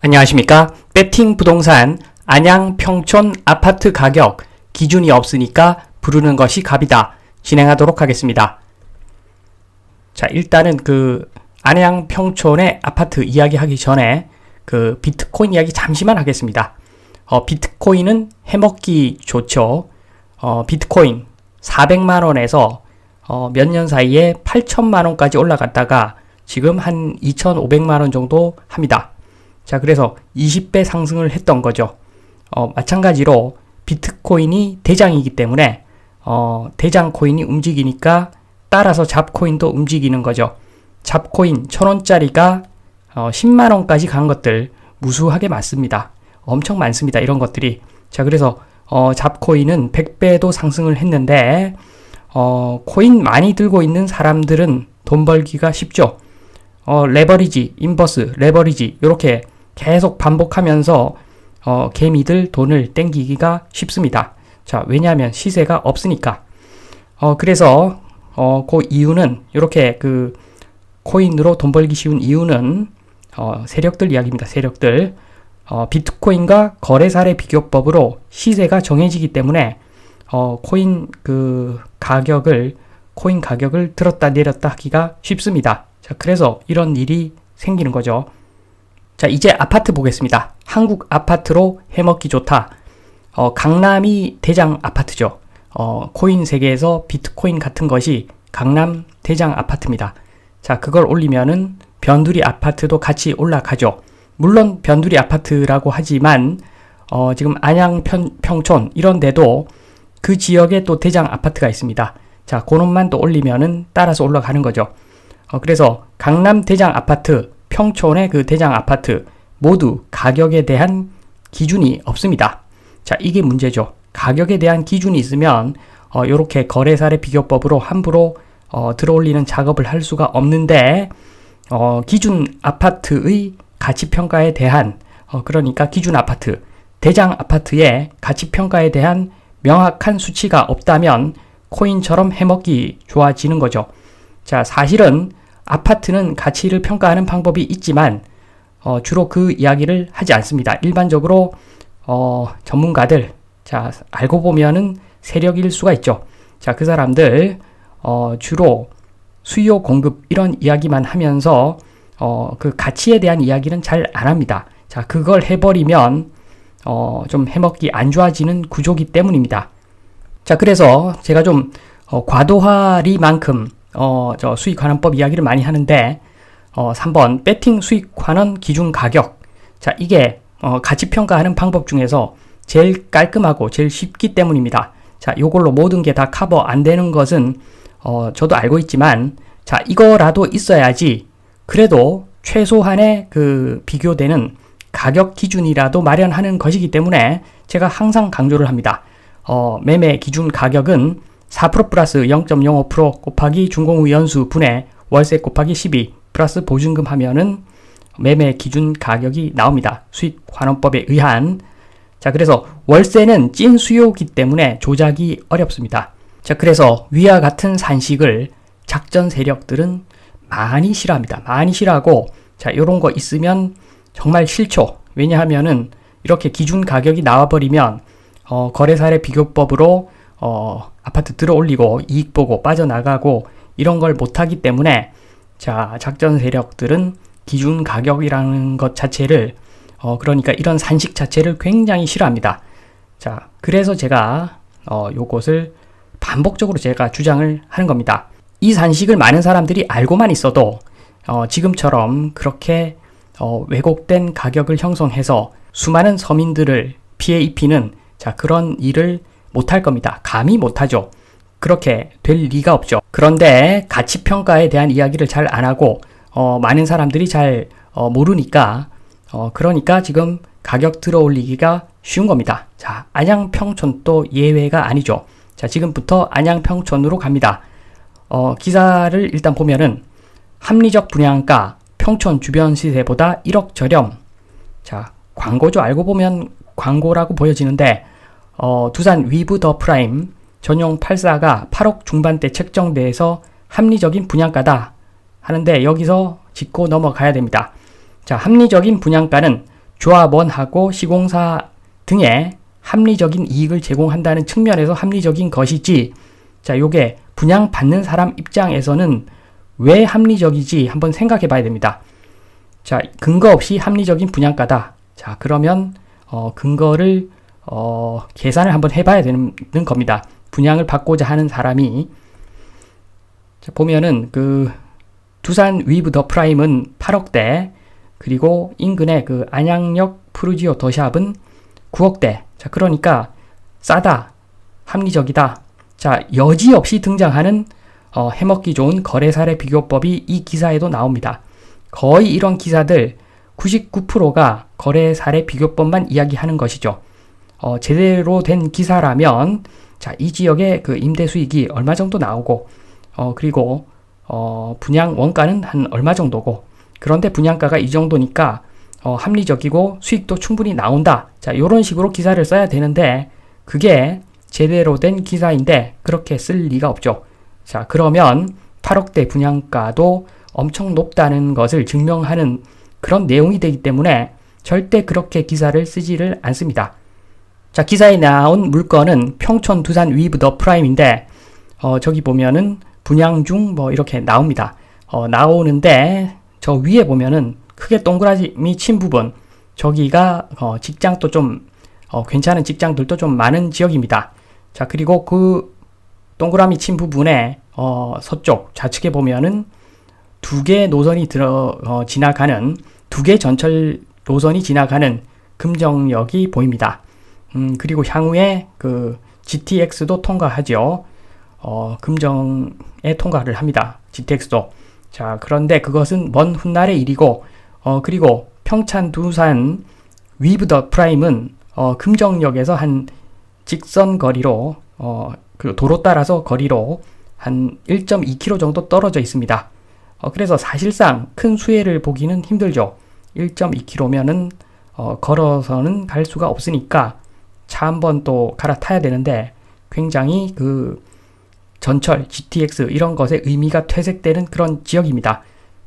안녕하십니까. 배팅 부동산 안양 평촌 아파트 가격 기준이 없으니까 부르는 것이 갑이다. 진행하도록 하겠습니다. 자, 일단은 안양 평촌의 아파트 이야기하기 전에 비트코인 이야기 잠시만 하겠습니다. 비트코인은 해먹기 좋죠. 비트코인 400만원에서 몇 년 사이에 8천만원까지 올라갔다가 지금 한 2,500만원 정도 합니다. 자, 그래서 20배 상승을 했던 거죠. 마찬가지로 비트코인이 대장이기 때문에 대장 코인이 움직이니까 따라서 잡코인도 움직이는 거죠. 잡코인 1,000원짜리가 10만원까지 간 것들 무수하게 많습니다. 엄청 많습니다. 이런 것들이. 자, 그래서 잡코인은 100배도 상승을 했는데 코인 많이 들고 있는 사람들은 돈 벌기가 쉽죠. 레버리지, 인버스, 레버리지 이렇게 계속 반복하면서 개미들 돈을 땡기기가 쉽습니다. 자, 왜냐하면 시세가 없으니까. 그래서 그 이유는 이렇게 코인으로 돈 벌기 쉬운 이유는 세력들 이야기입니다. 세력들. 비트코인과 거래사례 비교법으로 시세가 정해지기 때문에 코인 가격을 들었다 내렸다 하기가 쉽습니다. 자, 그래서 이런 일이 생기는 거죠. 자, 이제 아파트 보겠습니다. 한국 아파트로 해먹기 좋다. 강남이 대장 아파트죠. 코인 세계에서 비트코인 같은 것이 강남 대장 아파트입니다. 자, 그걸 올리면은 변두리 아파트도 같이 올라가죠. 물론 변두리 아파트라고 하지만 지금 안양 평촌 이런 데도 그 지역에 또 대장 아파트가 있습니다. 자, 그놈만 또 올리면은 따라서 올라가는 거죠. 그래서 강남 대장 아파트, 평촌의 대장 아파트 모두 가격에 대한 기준이 없습니다. 자, 이게 문제죠. 가격에 대한 기준이 있으면 요렇게 거래사례 비교법으로 함부로 들어올리는 작업을 할 수가 없는데 기준 아파트의 가치평가에 대한 그러니까 기준 아파트, 대장 아파트의 가치평가에 대한 명확한 수치가 없다면 코인처럼 해먹기 좋아지는 거죠. 자, 사실은 아파트는 가치를 평가하는 방법이 있지만 주로 그 이야기를 하지 않습니다. 일반적으로 전문가들, 자, 알고 보면은 세력일 수가 있죠. 자, 그 사람들 주로 수요 공급 이런 이야기만 하면서 그 가치에 대한 이야기는 잘 안 합니다. 자, 그걸 해버리면 좀 해먹기 안 좋아지는 구조기 때문입니다. 자, 그래서 제가 좀 과도하리만큼 수익 환원법 이야기를 많이 하는데 3번 배팅 수익 환원 기준 가격. 자, 이게 가치 평가하는 방법 중에서 제일 깔끔하고 제일 쉽기 때문입니다. 자, 요걸로 모든 게 다 커버 안 되는 것은 저도 알고 있지만 자, 이거라도 있어야지 그래도 최소한의 비교되는 가격 기준이라도 마련하는 것이기 때문에 제가 항상 강조를 합니다. 매매 기준 가격은 4% 플러스 0.05% 곱하기 준공후 연수 분의 월세 곱하기 12 플러스 보증금 하면은 매매 기준 가격이 나옵니다. 수익 환원법에 의한. 자, 그래서 월세는 찐 수요이기 때문에 조작이 어렵습니다. 자, 그래서 위와 같은 산식을 작전 세력들은 많이 싫어합니다. 많이 싫어하고, 자, 요런 거 있으면 정말 싫죠. 왜냐하면은 이렇게 기준 가격이 나와버리면 거래사례 비교법으로 아파트 들어올리고 이익 보고 빠져나가고 이런 걸 못하기 때문에 자, 작전 세력들은 기준 가격이라는 것 자체를 그러니까 이런 산식 자체를 굉장히 싫어합니다. 자, 그래서 제가 요것을 반복적으로 제가 주장을 하는 겁니다. 이 산식을 많은 사람들이 알고만 있어도 지금처럼 그렇게 왜곡된 가격을 형성해서 수많은 서민들을 피해 입히는 자, 그런 일을 못할 겁니다. 감히 못하죠. 그렇게 될 리가 없죠. 그런데 가치평가에 대한 이야기를 잘 안 하고 많은 사람들이 잘 모르니까 그러니까 지금 가격 들어올리기가 쉬운 겁니다. 자, 안양 평촌도 예외가 아니죠. 자, 지금부터 안양 평촌으로 갑니다. 기사를 일단 보면은 합리적 분양가 평촌 주변 시세보다 1억 저렴. 자, 광고죠. 알고 보면 광고라고 보여지는데 두산 위브 더 프라임 전용 84가 8억 중반대 책정돼서 합리적인 분양가다 하는데 여기서 짚고 넘어가야 됩니다. 자, 합리적인 분양가는 조합원하고 시공사 등의 합리적인 이익을 제공한다는 측면에서 합리적인 것이지, 자, 요게 분양받는 사람 입장에서는 왜 합리적이지 한번 생각해 봐야 됩니다. 자, 근거 없이 합리적인 분양가다. 자, 그러면 근거를 계산을 한번 해봐야 되는 겁니다. 분양을 받고자 하는 사람이. 자, 보면은 그 두산 위브 더 프라임은 8억대, 그리고 인근의 그 안양역 푸르지오 더샵은 9억대. 자, 그러니까 싸다, 합리적이다. 자, 여지없이 등장하는 해먹기 좋은 거래사례 비교법이 이 기사에도 나옵니다. 거의 이런 기사들 99%가 거래사례 비교법만 이야기하는 것이죠. 제대로 된 기사라면, 자, 이 지역의 그 임대 수익이 얼마 정도 나오고, 그리고 분양 원가는 한 얼마 정도고, 그런데 분양가가 이 정도니까 합리적이고 수익도 충분히 나온다. 자, 이런 식으로 기사를 써야 되는데, 그게 제대로 된 기사인데 그렇게 쓸 리가 없죠. 자, 그러면 8억대 분양가도 엄청 높다는 것을 증명하는 그런 내용이 되기 때문에 절대 그렇게 기사를 쓰지를 않습니다. 자, 기사에 나온 물건은 평촌 두산 위브 더 프라임인데, 저기 보면은 분양 중 뭐 이렇게 나옵니다. 나오는데 저 위에 보면은 크게 동그라미 친 부분, 저기가 직장도 좀 괜찮은 직장들도 좀 많은 지역입니다. 자, 그리고 그 동그라미 친 부분에 서쪽 좌측에 보면은 두 개 노선이 지나가는, 두 개 전철 노선이 지나가는 금정역이 보입니다. 그리고 향후에 그 GTX도 통과하죠. 금정에 통과를 합니다. GTX도. 자, 그런데 그것은 먼 훗날의 일이고, 그리고 평창 두산 위브 더 프라임은 금정역에서 한 직선 거리로, 그 도로 따라서 거리로 한 1.2km 정도 떨어져 있습니다. 그래서 사실상 큰 수혜를 보기는 힘들죠. 1.2km면은 걸어서는 갈 수가 없으니까 차 한 번 또 갈아타야 되는데, 굉장히 그 전철, GTX 이런 것에 의미가 퇴색되는 그런 지역입니다.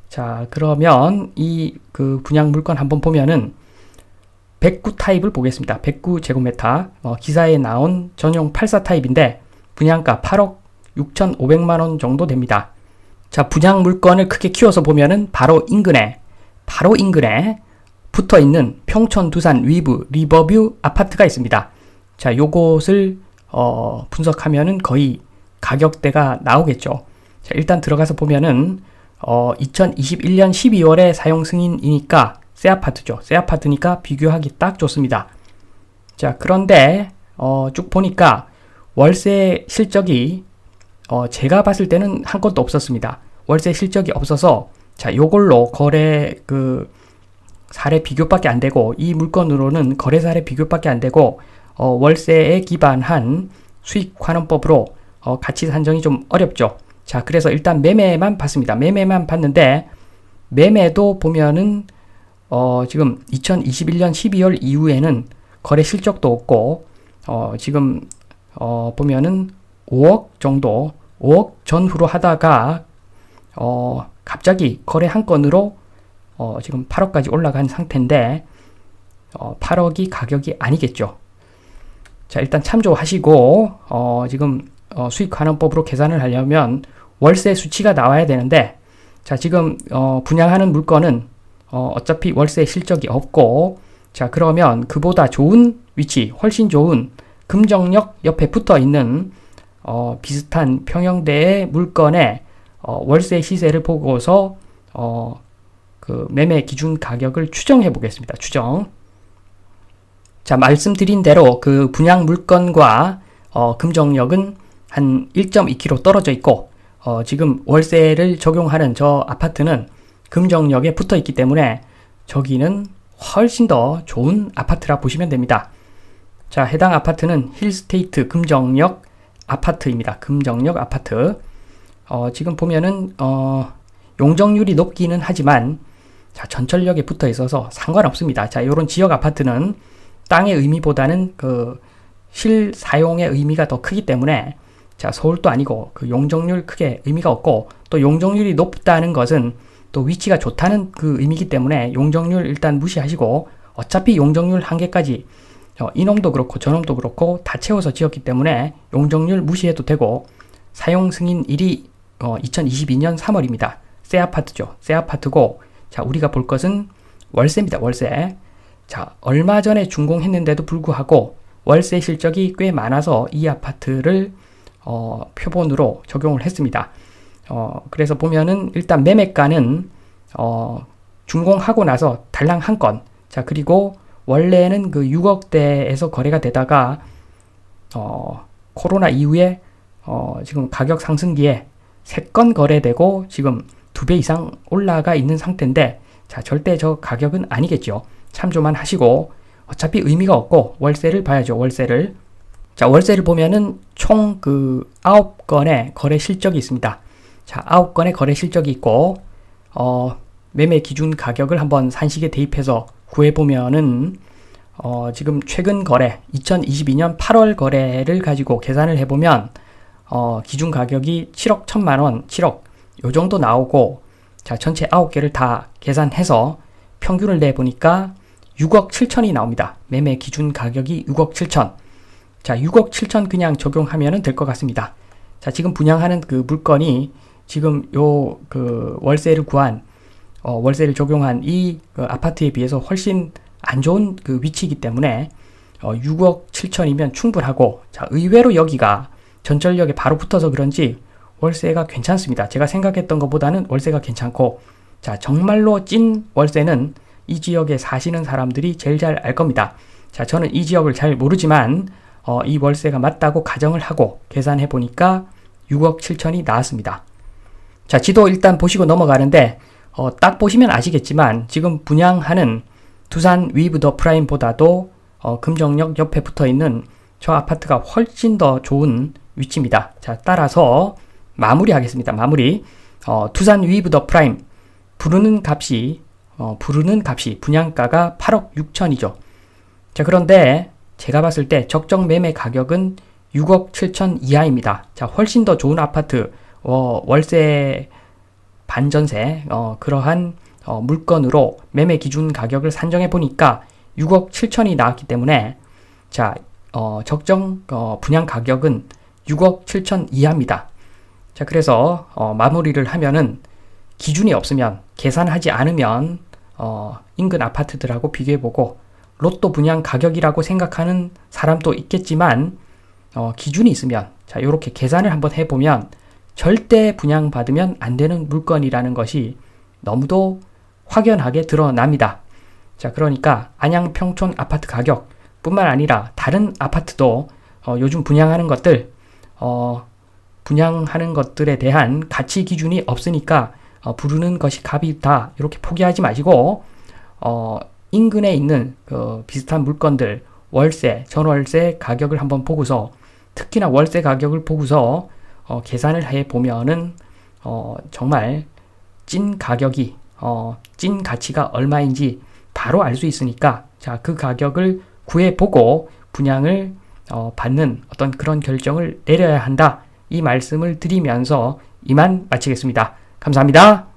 자, 그러면 이 그 분양 물건 한번 보면은 109 타입을 보겠습니다. 109 제곱미터. 기사에 나온 전용 84 타입인데 분양가 8억 6,500만 원 정도 됩니다. 자, 분양 물건을 크게 키워서 보면은 바로 인근에 붙어 있는 평촌 두산 위브 리버뷰 아파트가 있습니다. 자, 요것을 분석하면은 거의 가격대가 나오겠죠. 자, 일단 들어가서 보면은 2021년 12월에 사용 승인이니까 새 아파트죠. 새 아파트니까 비교하기 딱 좋습니다. 자, 그런데 쭉 보니까 월세 실적이 제가 봤을 때는 한 건도 없었습니다. 월세 실적이 없어서, 자, 요걸로 거래 그 사례 비교밖에 안 되고, 이 물건으로는 거래 사례 비교밖에 안 되고, 월세에 기반한 수익 환원법으로 가치 산정이 좀 어렵죠. 자, 그래서 일단 매매만 봤습니다. 매매만 봤는데, 매매도 보면은 지금 2021년 12월 이후에는 거래 실적도 없고, 지금 보면은 5억 정도, 5억 전후로 하다가 갑자기 거래 한 건으로 지금 8억까지 올라간 상태인데, 8억이 가격이 아니겠죠. 자, 일단 참조하시고 지금 수익환원법으로 계산을 하려면 월세 수치가 나와야 되는데, 자, 지금 분양하는 물건은 어차피 월세 실적이 없고, 자, 그러면 그보다 좋은 위치, 훨씬 좋은 금정역 옆에 붙어 있는 비슷한 평형대의 물건의 월세 시세를 보고서 그 매매 기준 가격을 추정해 보겠습니다. 추정. 자, 말씀드린 대로 그 분양 물건과 금정역은 한 1.2km 떨어져 있고, 지금 월세를 적용하는 저 아파트는 금정역에 붙어 있기 때문에 저기는 훨씬 더 좋은 아파트라 보시면 됩니다. 자, 해당 아파트는 힐스테이트 금정역 아파트입니다. 금정역 아파트. 지금 보면은 용적률이 높기는 하지만, 자, 전철역에 붙어 있어서 상관없습니다. 자, 요런 지역 아파트는 땅의 의미보다는 그 실사용의 의미가 더 크기 때문에, 자, 서울도 아니고 그 용적률 크게 의미가 없고, 또 용적률이 높다는 것은 또 위치가 좋다는 그 의미이기 때문에 용적률 일단 무시하시고 어차피 용적률 한계까지 이놈도 그렇고 저놈도 그렇고 다 채워서 지었기 때문에 용적률 무시해도 되고 사용 승인일이 2022년 3월입니다. 새 아파트죠. 새 아파트고 자 우리가 볼 것은 월세입니다. 월세. 자 얼마 전에 준공했는데도 불구하고 월세 실적이 꽤 많아서 이 아파트를 표본으로 적용을 했습니다. 그래서 보면은 일단 매매가는 준공하고 나서 달랑 한 건. 자 그리고 원래는 그 6억대에서 거래가 되다가 코로나 이후에 지금 가격 상승기에 3건 거래되고 지금 2배 이상 올라가 있는 상태인데 자 절대 저 가격은 아니겠죠. 참조만 하시고 어차피 의미가 없고 월세를 봐야죠. 월세를. 자 월세를 보면은 총 그 9건의 거래 실적이 있습니다. 자 9건의 거래 실적이 있고 매매 기준 가격을 한번 산식에 대입해서 구해보면은 지금 최근 거래 2022년 8월 거래를 가지고 계산을 해보면 기준 가격이 7억 1천만원 7억 요 정도 나오고 자 전체 9개를 다 계산해서 평균을 내보니까 6억 7천이 나옵니다. 매매 기준 가격이 6억 7천. 자 6억 7천 그냥 적용하면 될 것 같습니다. 자 지금 분양하는 그 물건이 지금 요 그 월세를 구한 월세를 적용한 이 아파트에 비해서 훨씬 안 좋은 그 위치이기 때문에 6억 7천이면 충분하고 자 의외로 여기가 전철역에 바로 붙어서 그런지 월세가 괜찮습니다. 제가 생각했던 것보다는 월세가 괜찮고 자 정말로 찐 월세는 이 지역에 사시는 사람들이 제일 잘 알 겁니다. 자 저는 이 지역을 잘 모르지만 이 월세가 맞다고 가정을 하고 계산해 보니까 6억 7천이 나왔습니다. 자 지도 일단 보시고 넘어가는데 딱 보시면 아시겠지만 지금 분양하는 두산 위브 더 프라임보다도 금정역 옆에 붙어있는 저 아파트가 훨씬 더 좋은 위치입니다. 자 따라서 마무리하겠습니다. 마무리. 두산 위브 더 프라임 부르는 값이 분양가가 8억 6천이죠. 자 그런데 제가 봤을 때 적정 매매 가격은 6억 7천 이하입니다. 자 훨씬 더 좋은 아파트 월세 반전세 그러한 물건으로 매매 기준 가격을 산정해 보니까 6억 7천이 나왔기 때문에 자 적정 분양 가격은 6억 7천 이하입니다. 자 그래서 마무리를 하면은 기준이 없으면 계산하지 않으면 인근 아파트들하고 비교해보고 로또 분양 가격이라고 생각하는 사람도 있겠지만 기준이 있으면 자 이렇게 계산을 한번 해보면 절대 분양받으면 안 되는 물건이라는 것이 너무도 확연하게 드러납니다. 자 그러니까 안양 평촌 아파트 가격 뿐만 아니라 다른 아파트도 요즘 분양하는 것들에 대한 가치 기준이 없으니까 부르는 것이 값이다 이렇게 포기하지 마시고 인근에 있는 비슷한 물건들 월세, 전월세 가격을 한번 보고서 특히나 월세 가격을 보고서 계산을 해 보면은 정말 찐 가격이 찐 가치가 얼마인지 바로 알 수 있으니까 자 그 가격을 구해 보고 분양을 받는 어떤 그런 결정을 내려야 한다 이 말씀을 드리면서 이만 마치겠습니다. 감사합니다.